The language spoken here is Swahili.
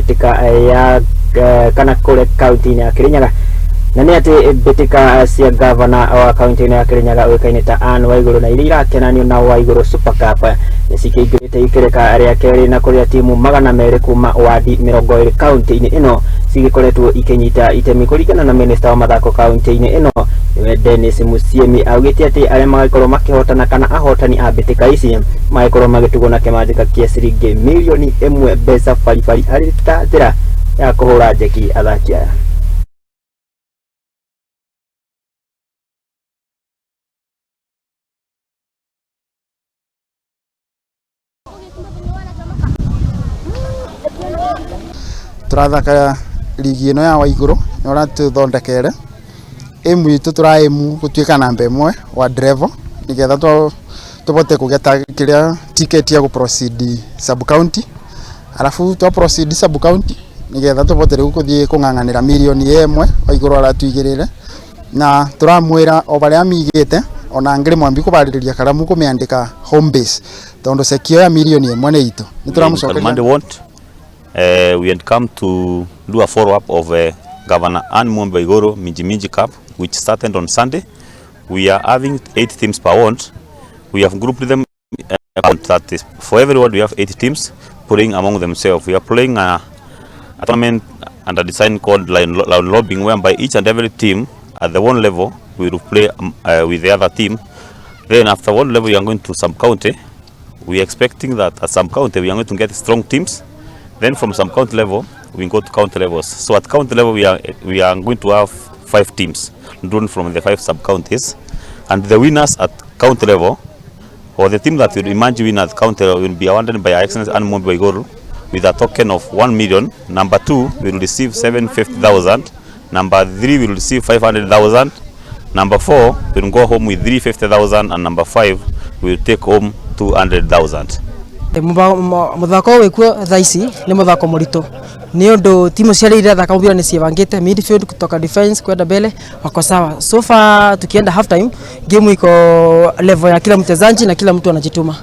mbitika ya kana kule kaunti-ina ya Kirinyaga na nĩ atĩ mbitika cia gavana wa kaunti-ina ya Kirinyaga ũĩkaine ta Waiguru na iria irakenanio na Waiguru Super Cup nĩ cikĩingĩrĩte ikereka rĩa kerĩ na kũrĩa timu magana meri kuma wadi 20 kaunti-inĩ ĩno cigĩkoretwo ikĩnyita itemi kũringana na Minister wa mathako kaunti-inĩ ĩno Dennis Musyimi augite atĩ arĩa magĩkorwo makĩhotana kana ahotani a mbitika ici magĩkorwo magĩtugwo na kimajika kĩa ciringi millioni imwe mbeca baribari arĩ ta njĩra ya kũhũra jeki athaki aya. Turathaka ligi ino ya Waiguru ora tuthondekere emu itu turaimu gutuika namba imwe wa driver nigetha tubote kugeta kiria ticket ya ku proceed sub county alafu tu proceed sub county nigetha tubote kuthie kunganganira millioni imwe Waiguru ara tuigirire na turamwira obaria amigite ona ngire mwambi kubariria karamu kumiandika home base tondo sekio ya millioni imwe ne itu nituramucokeria. We had come to do a follow-up of Governor Waiguru Minji Cup, which started on Sunday. We are having 8 teams per ward. We have grouped them that for every ward we have 8 teams playing among themselves. We are playing a tournament under design called line lobbing, whereby each and every team at the one level we will play with the other team. Then after one level we are going to sub-county. We are expecting that at sub-county we are going to get strong teams. Then from some county level, we go to county levels. So at county level, we are going to have 5 teams drawn from the 5 sub-counties. And the winners at county level, or the team that will emerge winner at county level, will be awarded by Our Excellency Waiguru with a token of 1 million. Number 2 will receive 750,000. Number 3 will receive 500,000. Number 4 will go home with 350,000. And number 5 will take home 200,000. Muthako wikuo thaici ni muthako murito ni undu timu cia rĩrĩa thaka mubira ni ciebangite midfield kutoka defense kwenda mbele wako sawa. So far tukienda half time game iko level ya kila mchezaji na kila mtu anajituma.